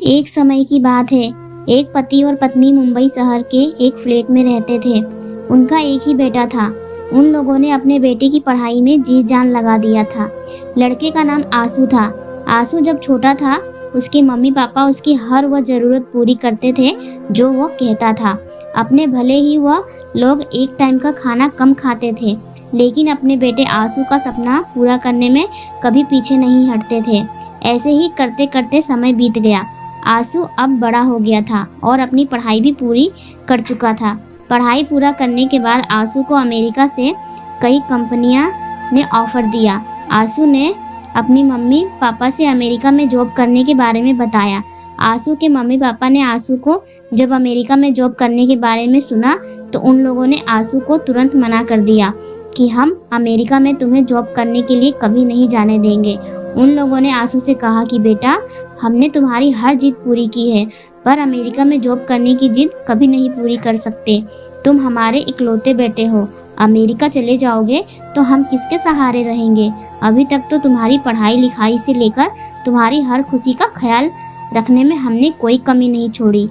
एक समय की बात है। एक पति और पत्नी मुंबई शहर के एक फ्लैट में रहते थे। उनका एक ही बेटा था। उन लोगों ने अपने बेटे की पढ़ाई में जी जान लगा दिया था। लड़के का नाम आंसू था। आंसू जब छोटा था, उसके मम्मी पापा उसकी हर वह जरूरत पूरी करते थे जो वह कहता था। अपने भले ही वह लोग एक टाइम का खाना कम खाते थे, लेकिन अपने बेटे आंसू का सपना पूरा करने में कभी पीछे नहीं हटते थे। ऐसे ही करते करते समय बीत गया। आंसू अब बड़ा हो गया था और अपनी पढ़ाई भी पूरी कर चुका था। पढ़ाई पूरा करने के बाद आंसू को अमेरिका से कई कंपनियां ने ऑफर दिया। आंसू ने अपनी मम्मी पापा से अमेरिका में जॉब करने के बारे में बताया। आंसू के मम्मी पापा ने आंसू को जब अमेरिका में जॉब करने के बारे में सुना तो उन लोगों ने आंसू को तुरंत मना कर दिया कि हम अमेरिका में तुम्हें जॉब करने के लिए कभी नहीं जाने देंगे। उन लोगों ने आंसू से कहा कि बेटा, हमने तुम्हारी हर जिद पूरी की है, पर अमेरिका में जॉब करने की जिद कभी नहीं पूरी कर सकते। तुम हमारे इकलौते बेटे हो। अमेरिका चले जाओगे तो हम किसके सहारे रहेंगे? अभी तक तो तुम्हारी पढ़ाई लिखाई से लेकर तुम्हारी हर खुशी का ख्याल रखने में हमने कोई कमी नहीं छोड़ी,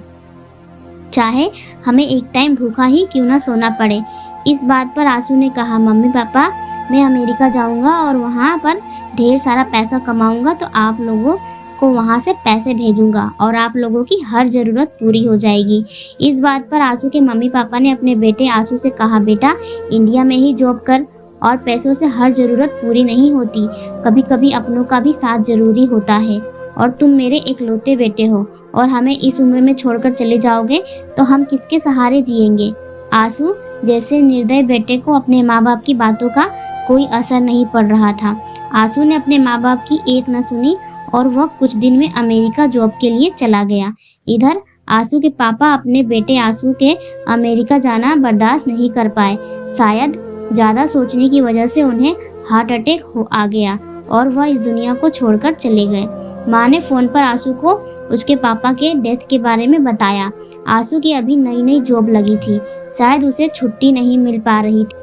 चाहे हमें एक टाइम भूखा ही क्यों ना सोना पड़े। इस बात पर आंसू ने कहा, मम्मी पापा, मैं अमेरिका जाऊंगा और वहां पर ढेर सारा पैसा कमाऊंगा तो आप लोगों को वहां से पैसे भेजूंगा और आप लोगों की हर जरूरत पूरी हो जाएगी। इस बात पर आंसू के मम्मी पापा ने अपने बेटे आंसू से कहा, बेटा, इंडिया में ही जॉब कर और पैसों से हर जरूरत पूरी नहीं होती। कभी कभी अपनों का भी साथ जरूरी होता है और तुम मेरे इकलौते बेटे हो और हमें इस उम्र में छोड़कर चले जाओगे तो हम किसके सहारे जिएंगे? आंसू जैसे निर्दय बेटे को अपने माँ बाप की बातों का कोई असर नहीं पड़ रहा था। आंसू ने अपने माँ बाप की एक न सुनी और वह कुछ दिन में अमेरिका जॉब के लिए चला गया। इधर आंसू के पापा अपने बेटे आंसू के अमेरिका जाना बर्दाश्त नहीं कर पाए। शायद ज्यादा सोचने की वजह से उन्हें हार्ट अटैक आ गया और वह इस दुनिया को छोड़कर चले गए। माँ ने फोन पर आंसू को उसके पापा के डेथ के बारे में बताया। आंसू की अभी नई नई जॉब लगी थी, शायद उसे छुट्टी नहीं मिल पा रही थी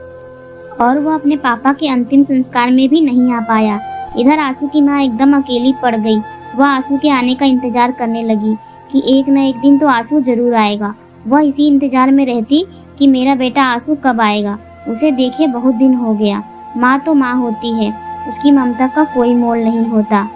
और वह अपने पापा के अंतिम संस्कार में भी नहीं आ पाया। इधर आंसू की माँ एकदम अकेली पड़ गई। वह आंसू के आने का इंतजार करने लगी कि एक न एक दिन तो आंसू जरूर आएगा। वह इसी इंतजार में रहती कि मेरा बेटा आंसू कब आएगा, उसे देखे बहुत दिन हो गया। माँ तो माँ होती है, उसकी ममता का कोई मोल नहीं होता।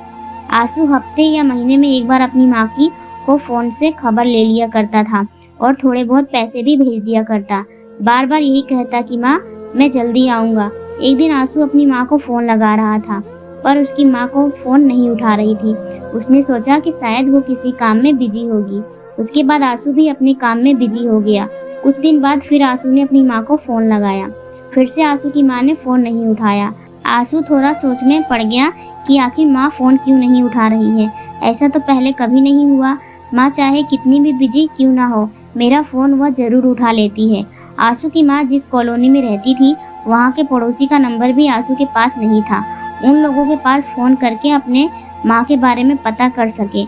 आंसू हफ्ते या महीने में एक बार अपनी माँ की को फोन से खबर ले लिया करता था और थोड़े बहुत पैसे भी भेज दिया करता। बार बार यही कहता कि माँ, मैं जल्दी आऊंगा। एक दिन आंसू अपनी माँ को फोन लगा रहा था पर उसकी माँ को फोन नहीं उठा रही थी। उसने सोचा कि शायद वो किसी काम में बिजी होगी। उसके बाद आंसू भी अपने काम में बिजी हो गया। कुछ दिन बाद फिर आंसू ने अपनी माँ को फोन लगाया। फिर से आंसू की माँ ने फोन नहीं उठाया। आंसू थोड़ा सोच में पड़ गया कि आखिर माँ फोन क्यों नहीं उठा रही है। ऐसा तो पहले कभी नहीं हुआ। माँ चाहे कितनी भी बिजी क्यों ना हो, मेरा फोन वह जरूर उठा लेती है। आंसू की माँ जिस कॉलोनी में रहती थी, वहाँ के पड़ोसी का नंबर भी आंसू के पास नहीं था। उन लोगों के पास फोन करके अपने माँ के बारे में पता कर सके।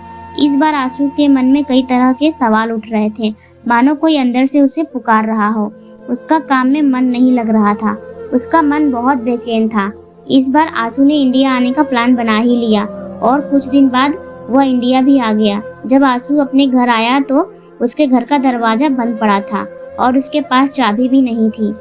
इस बार आंसू के मन में कई तरह के सवाल उठ रहे थे, मानो कोई अंदर से उसे पुकार रहा हो। उसका काम में मन नहीं लग रहा था। उसका मन बहुत बेचैन था। इस बार आंसू ने इंडिया आने का प्लान बना ही लिया और कुछ दिन बाद वह इंडिया भी आ गया। जब आंसू अपने घर आया तो उसके घर का दरवाजा बंद पड़ा था और उसके पास चाबी भी नहीं थी।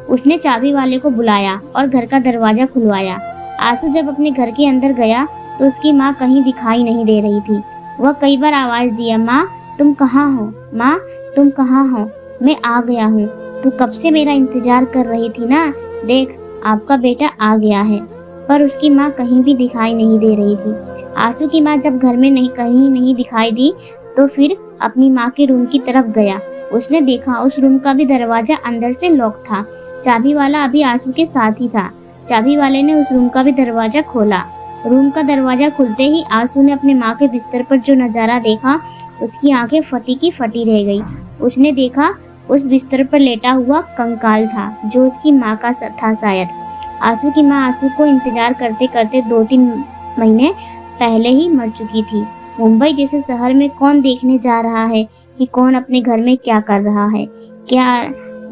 उसने चाबी वाले को बुलाया और घर का दरवाजा खुलवाया। आंसू जब अपने घर के अंदर गया तो उसकी माँ कहीं दिखाई नहीं दे रही थी। वह कई बार आवाज दिया, माँ तुम कहाँ हो, माँ तुम कहाँ हो, मैं आ गया हूँ, तू कब से मेरा इंतजार कर रही थी ना, देख आपका बेटा आ गया है। पर उसकी माँ कहीं भी दिखाई नहीं दे रही थी। आंसू की माँ जब घर में कहीं नहीं दिखाई दी तो फिर अपनी माँ के रूम की तरफ गया। उसने देखा उस रूम का भी दरवाजा अंदर से लॉक था। चाबी वाला अभी आंसू के साथ ही था। चाबी वाले ने उस रूम का भी दरवाजा खोला। रूम का दरवाजा खुलते ही आंसू ने अपने माँ के बिस्तर पर जो नजारा देखा, उसकी आंखें फटी की फटी रह गई। उसने देखा उस बिस्तर पर लेटा हुआ कंकाल था जो उसकी माँ का था शायद। आंसू की माँ आंसू को इंतजार करते करते 2-3 महीने पहले ही मर चुकी थी। मुंबई जैसे शहर में कौन देखने जा रहा है कि कौन अपने घर में क्या कर रहा है, क्या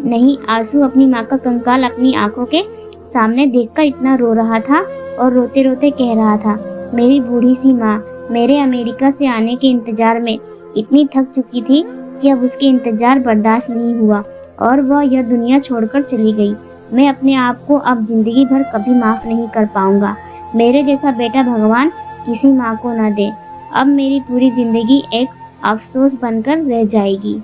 नहीं। आंसू अपनी माँ का कंकाल अपनी आंखों के सामने देखकर इतना रो रहा था और रोते रोते कह रहा था, मेरी बूढ़ी सी माँ, मेरे अमेरिका से आने के इंतजार में इतनी थक चुकी थी कि अब उसके इंतजार बर्दाश्त नहीं हुआ और वह यह दुनिया छोड़कर चली गई। मैं अपने आप को अब जिंदगी भर कभी माफ नहीं कर पाऊंगा। मेरे जैसा बेटा भगवान किसी माँ को न दे। अब मेरी पूरी जिंदगी एक अफसोस बनकर रह जाएगी।